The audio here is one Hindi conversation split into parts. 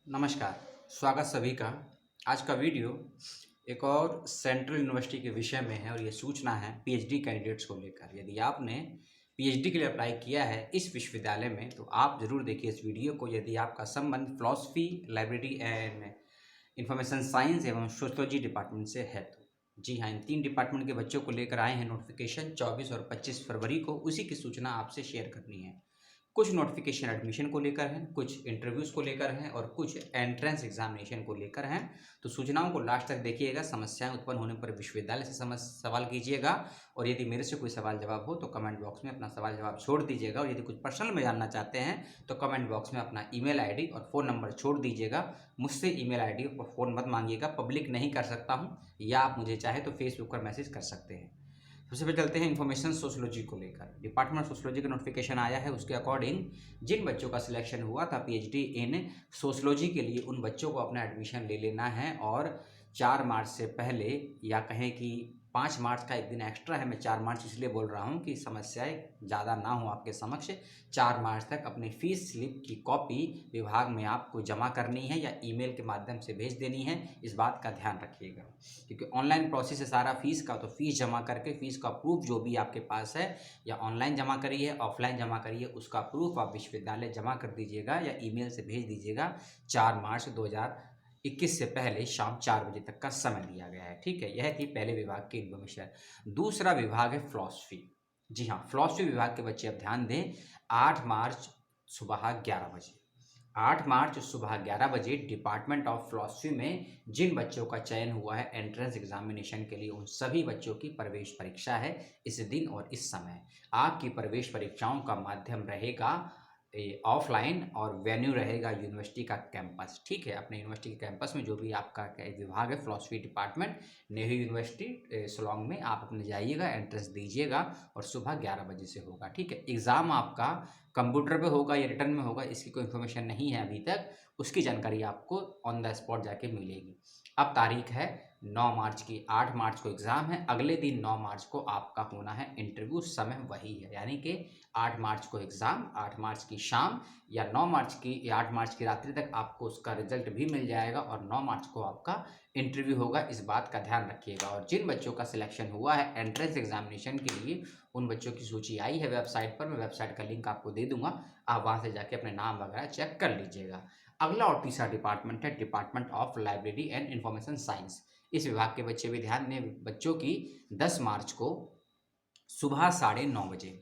नमस्कार, स्वागत सभी का। आज का वीडियो एक और सेंट्रल यूनिवर्सिटी के विषय में है और ये सूचना है पीएचडी कैंडिडेट्स को लेकर। यदि आपने पीएचडी के लिए अप्लाई किया है इस विश्वविद्यालय में तो आप ज़रूर देखिए इस वीडियो को। यदि आपका संबंध philosophy, library and information science एवं सोशियोलॉजी डिपार्टमेंट से है तो जी हाँ, इन 3 डिपार्टमेंट के बच्चों को लेकर आए हैं नोटिफिकेशन 24 और 25 फरवरी को। उसी की सूचना आपसे शेयर करनी है। कुछ नोटिफिकेशन एडमिशन को लेकर हैं, कुछ इंटरव्यूज़ को लेकर हैं और कुछ एंट्रेंस एग्जामिनेशन को लेकर हैं। तो सूचनाओं को लास्ट तक देखिएगा। समस्याएं उत्पन्न होने पर विश्वविद्यालय से सवाल कीजिएगा और यदि मेरे से कोई सवाल जवाब हो तो कमेंट बॉक्स में अपना सवाल जवाब छोड़ दीजिएगा। और यदि कुछ पर्सनल में जानना चाहते हैं तो कमेंट बॉक्स में अपना ईमेल आईडी और फ़ोन नंबर छोड़ दीजिएगा। मुझसे ईमेल आईडी और फ़ोन मत मांगिएगा, पब्लिक नहीं कर सकता हूँ, या आप मुझे चाहे तो फेसबुक पर मैसेज कर सकते हैं। सबसे पहले चलते हैं इन्फॉर्मेशन सोशियोलॉजी को लेकर। डिपार्टमेंट ऑफ सोशियोलॉजी का नोटिफिकेशन आया है। उसके अकॉर्डिंग जिन बच्चों का सिलेक्शन हुआ था पीएचडी इन सोशियोलॉजी के लिए, उन बच्चों को अपना एडमिशन ले लेना है और 4 मार्च से पहले, या कहें कि 5 मार्च का एक दिन एक्स्ट्रा है, मैं 4 मार्च इसलिए बोल रहा हूँ कि समस्याएं ज़्यादा ना हो आपके समक्ष। 4 मार्च तक अपनी फ़ीस स्लिप की कॉपी विभाग में आपको जमा करनी है या ईमेल के माध्यम से भेज देनी है। इस बात का ध्यान रखिएगा क्योंकि ऑनलाइन प्रोसेस है सारा फ़ीस का। तो फ़ीस जमा करके फ़ीस का प्रूफ जो भी आपके पास है, या ऑनलाइन जमा करिए, ऑफलाइन जमा करिए, उसका प्रूफ आप विश्वविद्यालय जमा कर दीजिएगा या ईमेल से भेज दीजिएगा। 4 मार्च 2021 से पहले शाम 4 बजे तक का समय दिया गया है। ठीक है, यह थी पहले विभाग की इन्फॉर्मेशन। दूसरा विभाग है फिलॉसफी। जी हाँ, फिलॉसफी विभाग के बच्चे अब ध्यान दें। 8 मार्च सुबह 11 बजे 8 मार्च सुबह 11 बजे डिपार्टमेंट ऑफ फिलॉसफी में जिन बच्चों का चयन हुआ है एंट्रेंस एग्जामिनेशन के लिए, उन सभी बच्चों की प्रवेश परीक्षा है इस दिन और इस समय। आपकी प्रवेश परीक्षाओं का माध्यम रहेगा ऑफलाइन और वेन्यू रहेगा यूनिवर्सिटी का कैंपस। ठीक है, अपने यूनिवर्सिटी के कैंपस में जो भी आपका विभाग है philosophy department, Nehru university Shillong में, आप अपने जाइएगा, एंट्रेंस दीजिएगा और सुबह 11 बजे से होगा। ठीक है, एग्ज़ाम आपका कंप्यूटर पे होगा या रिटर्न में होगा, इसकी कोई इन्फॉर्मेशन नहीं है अभी तक। उसकी जानकारी आपको ऑन द स्पॉट जाके मिलेगी। अब तारीख है 9 मार्च की। 8 मार्च को एग्ज़ाम है, अगले दिन 9 मार्च को आपका होना है इंटरव्यू। समय वही है, यानी कि 8 मार्च को एग्ज़ाम, 8 मार्च की शाम या 9 मार्च की या 8 मार्च की रात्रि तक आपको उसका रिजल्ट भी मिल जाएगा और 9 मार्च को आपका इंटरव्यू होगा। इस बात का ध्यान रखिएगा। और जिन बच्चों का सिलेक्शन हुआ है एंट्रेंस एग्जामिनेशन के लिए, उन बच्चों की सूची आई है वेबसाइट पर। मैं वेबसाइट का लिंक आपको दे दूंगा, आप वहाँ से जाके अपने नाम वगैरह चेक कर लीजिएगा। अगला और तीसरा डिपार्टमेंट है department of library and information science. इस विभाग के बच्चे भी ध्यान दें। बच्चों की 10 मार्च को सुबह 9:30 बजे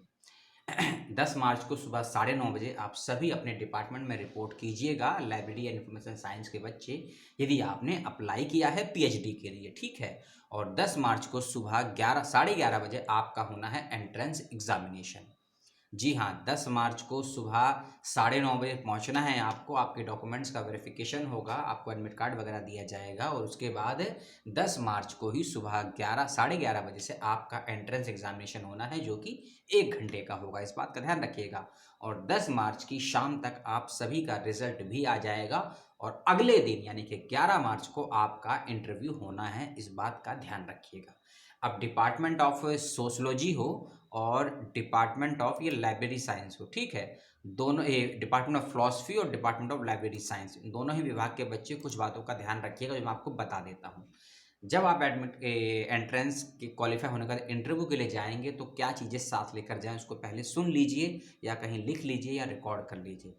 10 मार्च को सुबह 9:30 बजे आप सभी अपने डिपार्टमेंट में रिपोर्ट कीजिएगा, लाइब्रेरी एंड इंफॉर्मेशन साइंस के बच्चे, यदि आपने अप्लाई किया है पीएचडी के लिए। ठीक है, और 10 मार्च को सुबह 11 बजे आपका होना है एंट्रेंस एग्जामिनेशन। जी हाँ, 10 मार्च को सुबह 9:30 बजे पहुँचना है आपको। आपके डॉक्यूमेंट्स का वेरिफिकेशन होगा, आपको एडमिट कार्ड वगैरह दिया जाएगा और उसके बाद 10 मार्च को ही सुबह 11 बजे से आपका एंट्रेंस एग्जामिनेशन होना है, जो कि 1 घंटे का होगा। इस बात का ध्यान रखिएगा। और 10 मार्च की शाम तक आप सभी का रिजल्ट भी आ जाएगा और अगले दिन यानी कि 11 मार्च को आपका इंटरव्यू होना है। इस बात का ध्यान रखिएगा। अब डिपार्टमेंट ऑफ सोशोलॉजी हो और डिपार्टमेंट ऑफ ये लाइब्रेरी साइंस हो, ठीक है, दोनों ये डिपार्टमेंट ऑफ फिलॉसफी और डिपार्टमेंट ऑफ लाइब्रेरी साइंस, दोनों ही विभाग के बच्चे कुछ बातों का ध्यान रखिएगा जो मैं आपको बता देता हूँ। जब आप एंट्रेंस के क्वालिफाई होने के बाद इंटरव्यू के लिए जाएंगे तो क्या चीज़ें साथ लेकर जाएं, उसको पहले सुन लीजिए या कहीं लिख लीजिए या रिकॉर्ड कर लीजिए।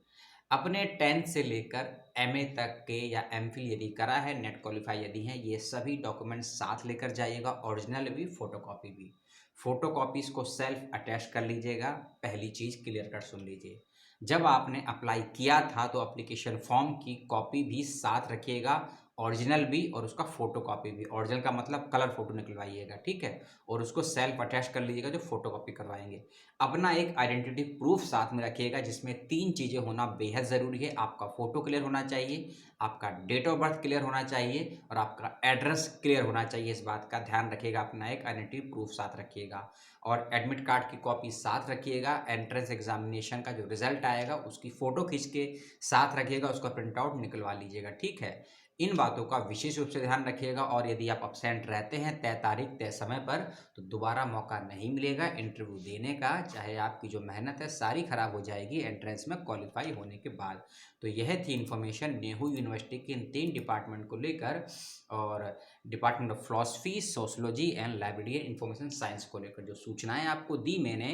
अपने 10th से लेकर एमए तक के या एमफिल यदि करा है, नेट क्वालिफाई यदि है, ये सभी डॉक्यूमेंट्स साथ लेकर जाइएगा, ओरिजिनल भी फोटोकॉपी भी। फोटोकॉपीज को सेल्फ अटैच कर लीजिएगा। पहली चीज़ क्लियर कट सुन लीजिए, जब आपने अप्लाई किया था तो एप्लीकेशन फॉर्म की कॉपी भी साथ रखिएगा, ओरिजिनल भी और उसका फोटोकॉपी भी। ओरिजिनल का मतलब कलर फोटो निकलवाइएगा, ठीक है, और उसको सेल्फ अटैच कर लीजिएगा जो फोटोकॉपी करवाएंगे। अपना एक आइडेंटिटी प्रूफ साथ में रखिएगा जिसमें 3 चीज़ें होना बेहद ज़रूरी है। आपका फ़ोटो क्लियर होना चाहिए, आपका डेट ऑफ बर्थ क्लियर होना चाहिए और आपका एड्रेस क्लियर होना चाहिए। इस बात का ध्यान रखिएगा। अपना एक आइडेंटिटी प्रूफ साथ रखिएगा और एडमिट कार्ड की कॉपी साथ रखिएगा। एंट्रेंस एग्जामिनेशन का जो रिजल्ट आएगा उसकी फ़ोटो खींच के साथ रखिएगा, उसका प्रिंट आउट निकलवा लीजिएगा। ठीक है, इन बातों का विशेष रूप से ध्यान रखिएगा और यदि आप अब्सेंट रहते हैं तय तारीख तय समय पर तो दोबारा मौका नहीं मिलेगा इंटरव्यू देने का। चाहे आपकी जो मेहनत है सारी खराब हो जाएगी एंट्रेंस में क्वालिफाई होने के बाद। तो यह थी इन्फॉर्मेशन नेहरू यूनिवर्सिटी के इन 3 डिपार्टमेंट को लेकर और department of philosophy, sociology and librarian information science को लेकर जो सूचनाएं आपको दी मैंने,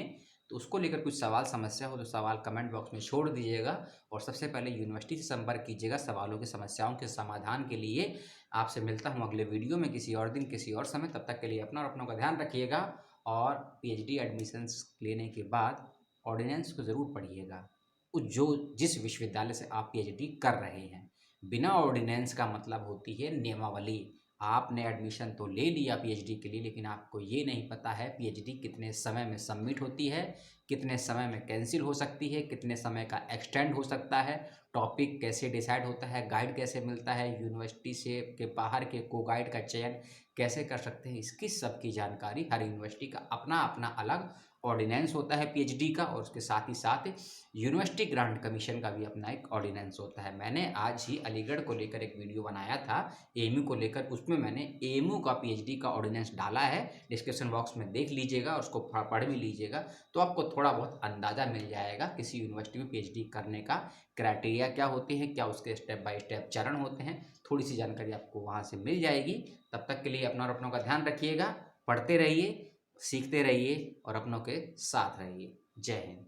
तो उसको लेकर कुछ सवाल समस्या हो तो सवाल कमेंट बॉक्स में छोड़ दीजिएगा और सबसे पहले यूनिवर्सिटी से संपर्क कीजिएगा सवालों की समस्याओं के समाधान के लिए। आपसे मिलता हूं अगले वीडियो में किसी और दिन किसी और समय। तब तक के लिए अपना और अपनों का ध्यान रखिएगा और पीएचडी एडमिशन्स लेने के बाद ऑर्डिनेंस को ज़रूर पढ़िएगा। जिस विश्वविद्यालय से आप पीएचडी कर रहे हैं, बिना ऑर्डिनेंस का मतलब होती है नियमावली। आपने एडमिशन तो ले लिया पीएचडी के लिए, लेकिन आपको ये नहीं पता है पीएचडी कितने समय में सबमिट होती है, कितने समय में कैंसिल हो सकती है, कितने समय का एक्सटेंड हो सकता है, टॉपिक कैसे डिसाइड होता है, गाइड कैसे मिलता है, यूनिवर्सिटी से के बाहर के को गाइड का चयन कैसे कर सकते हैं। इसकी सब की जानकारी हर यूनिवर्सिटी का अपना अपना अलग ऑर्डिनेंस होता है पीएचडी का, और उसके साथ ही साथ यूनिवर्सिटी ग्रांट कमीशन का भी अपना एक ऑर्डिनेंस होता है। मैंने आज ही अलीगढ़ को लेकर एक वीडियो बनाया था एएमयू को लेकर, उसमें मैंने एएमयू का पीएचडी का ऑर्डिनेंस डाला है, डिस्क्रिप्शन बॉक्स में देख लीजिएगा, उसको पढ़ भी लीजिएगा तो आपको थोड़ा बहुत अंदाज़ा मिल जाएगा किसी यूनिवर्सिटी में पीएचडी करने का क्राइटेरिया क्या होते हैं, क्या उसके स्टेप बाय स्टेप चरण होते हैं। थोड़ी सी जानकारी आपको वहाँ से मिल जाएगी। तब तक के लिए अपना और अपनों का ध्यान रखिएगा, पढ़ते रहिए, सीखते रहिए और अपनों के साथ रहिए। जय हिंद।